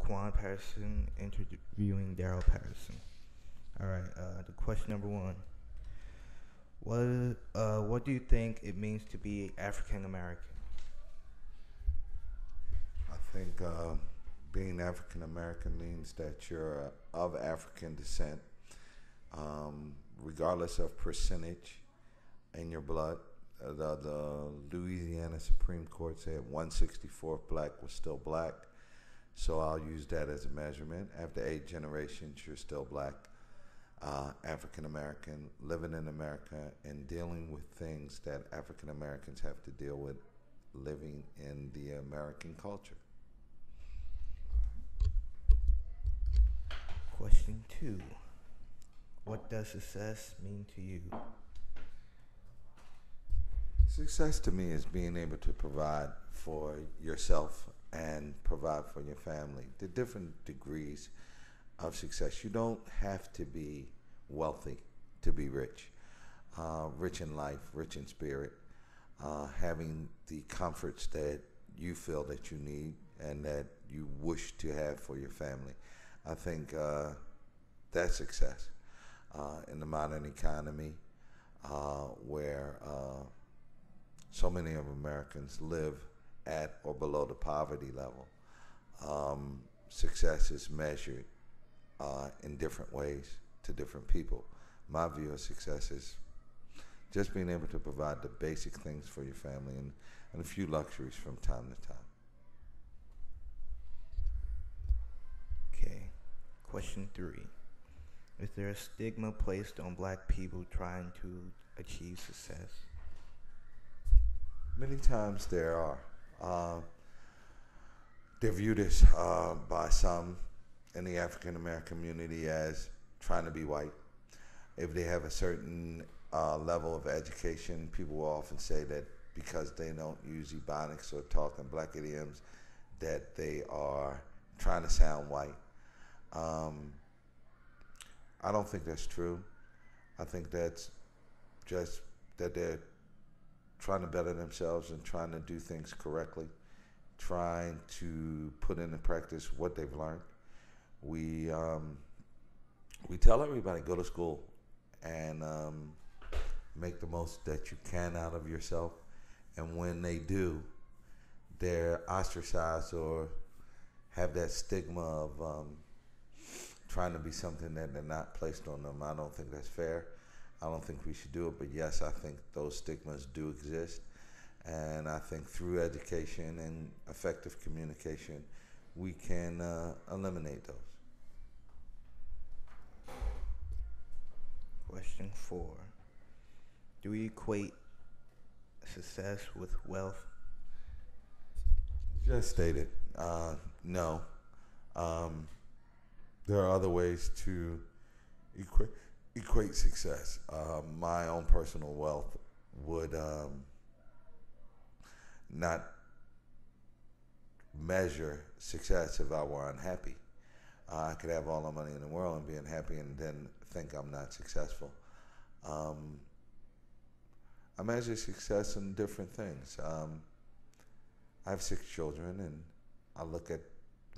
Juan Patterson interviewing Daryl Patterson. All right. The question number one: what do you think it means to be African American? I think being African American means that you're of African descent, regardless of percentage in your blood. The Louisiana Supreme Court said 1/64 black was still black, so I'll use that as a measurement. After 8 generations, you're still black, African American, living in America and dealing with things that African Americans have to deal with living in the American culture. Question two: what does success mean to you? Success to me is being able to provide for yourself and provide for your family. The different degrees of success. You don't have to be wealthy to be rich. Rich in life, rich in spirit, having the comforts that you feel that you need and that you wish to have for your family. I think that's success in the modern economy where so many of Americans live at or below the poverty level. Success is measured in different ways to different people. My view of success is just being able to provide the basic things for your family and a few luxuries from time to time. Okay. Question three: is there a stigma placed on black people trying to achieve success? Many times there are. They're viewed as, by some in the African American community as trying to be white. If they have a certain level of education, people will often say that because they don't use ebonics or talk in black idioms, that they are trying to sound white. I don't think that's true. I think that's just that they're trying to better themselves and trying to do things correctly, trying to put into practice what they've learned. We tell everybody go to school and make the most that you can out of yourself. And when they do, they're ostracized or have that stigma of trying to be something that they're not placed on them. I don't think that's fair. I don't think we should do it, but yes, I think those stigmas do exist. And I think through education and effective communication, we can eliminate those. Question four: do we equate success with wealth? Just stated, no. There are other ways to equate success. My own personal wealth would not measure success if I were unhappy. I could have all the money in the world and be unhappy and then think I'm not successful. I measure success in different things. I have 6 children, and I look at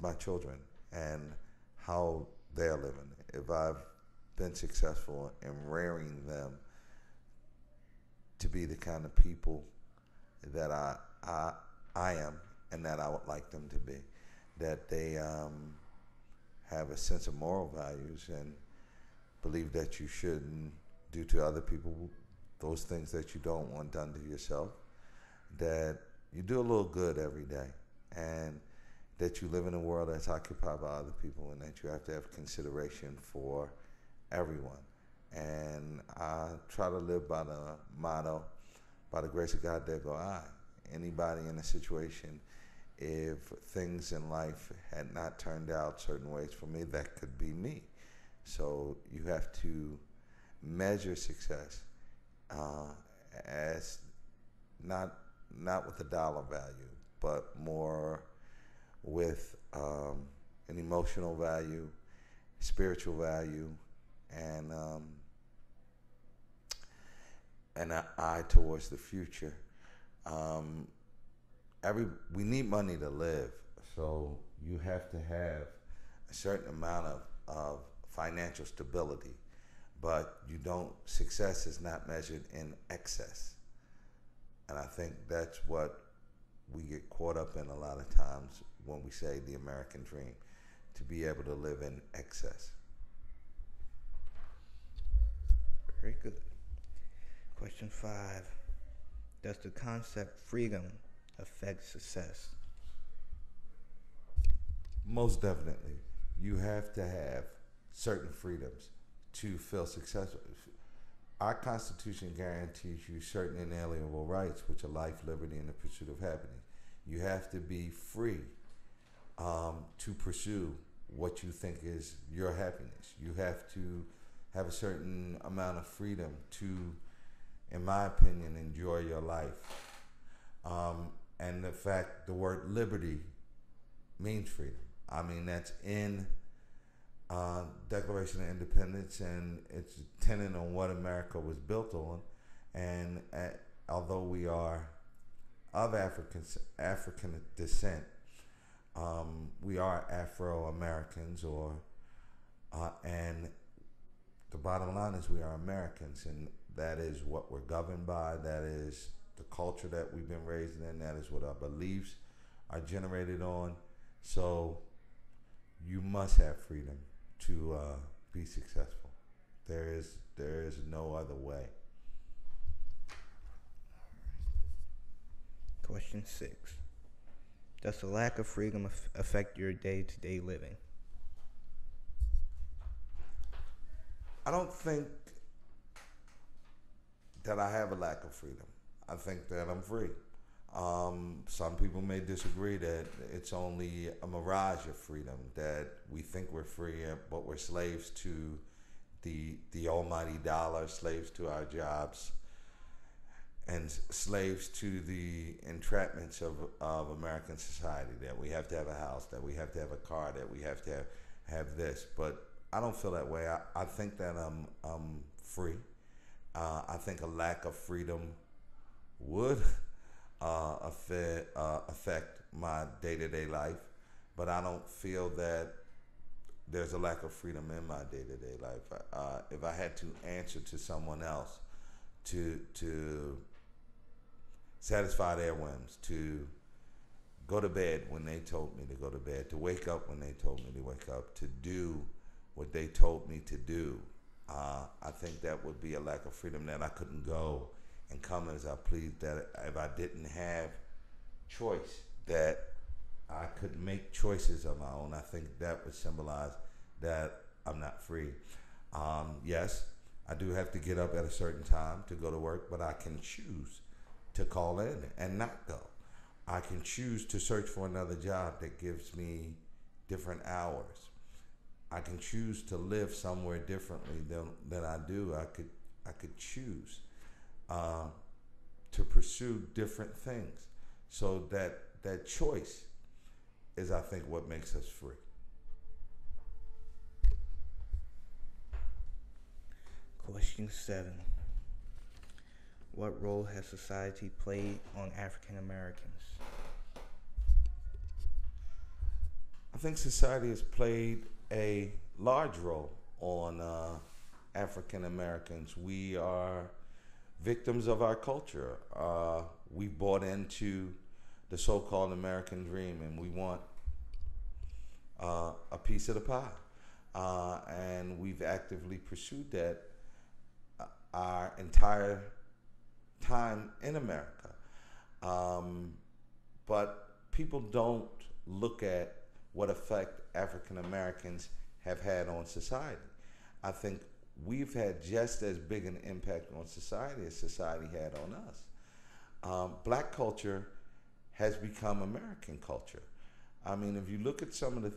my children and how they're living. If I've been successful in rearing them to be the kind of people that I am and that I would like them to be, that they have a sense of moral values and believe that you shouldn't do to other people those things that you don't want done to yourself, that you do a little good every day, and that you live in a world that's occupied by other people, and that you have to have consideration for everyone. And I try to live by the motto, by the grace of God, there go I. Anybody in a situation, if things in life had not turned out certain ways for me, that could be me. So you have to measure success as not with a dollar value, but more with an emotional value, spiritual value, and an eye towards the future. We need money to live, so you have to have a certain amount of financial stability, but you don't, success is not measured in excess. And I think that's what we get caught up in a lot of times when we say the American dream, to be able to live in excess. Very good. Question 5. Does the concept freedom affect success? Most definitely. You have to have certain freedoms to feel successful. Our Constitution guarantees you certain inalienable rights, which are life, liberty, and the pursuit of happiness. You have to be free to pursue what you think is your happiness. You have to have a certain amount of freedom to, in my opinion, enjoy your life. And the fact, the word liberty means freedom. I mean, that's in Declaration of Independence, and it's a tenet on what America was built on. And although we are of African descent, we are Afro-Americans, and the bottom line is we are Americans, and that is what we're governed by. That is the culture that we've been raised in. That is what our beliefs are generated on. So you must have freedom to be successful. There is no other way. Question 6. Does the lack of freedom affect your day-to-day living? I don't think that I have a lack of freedom. I think that I'm free. Some people may disagree that it's only a mirage of freedom, that we think we're free, but we're slaves to the almighty dollar, slaves to our jobs, and slaves to the entrapments of American society, that we have to have a house, that we have to have a car, that we have to have this. But I don't feel that way. I think that I'm free. I think a lack of freedom would affect my day-to-day life, but I don't feel that there's a lack of freedom in my day-to-day life. If I had to answer to someone else to satisfy their whims, to go to bed when they told me to go to bed, to wake up when they told me to wake up, to do what they told me to do, I think that would be a lack of freedom, that I couldn't go and come as I pleased, that if I didn't have choice, that I could make choices of my own. I think that would symbolize that I'm not free. Yes, I do have to get up at a certain time to go to work, but I can choose to call in and not go. I can choose to search for another job that gives me different hours. I can choose to live somewhere differently than I do. I could choose to pursue different things. So that choice is, I think, what makes us free. Question 7. What role has society played on African Americans? I think society has played a large role on African Americans. We are victims of our culture. We bought into the so-called American dream, and we want a piece of the pie. And we've actively pursued that our entire time in America. But people don't look at what effect African Americans have had on society. I think we've had just as big an impact on society as society had on us. Black culture has become American culture. I mean, if you look at some of the,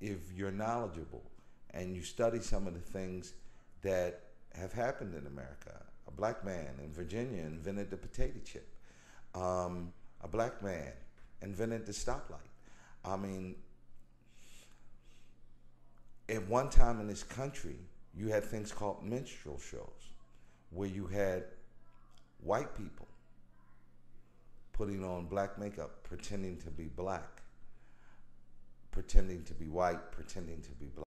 if you're knowledgeable and you study some of the things that have happened in America, a black man in Virginia invented the potato chip. A black man invented the stoplight. I mean, at one time in this country, you had things called minstrel shows, where you had white people putting on black makeup, pretending to be black, pretending to be white, pretending to be black.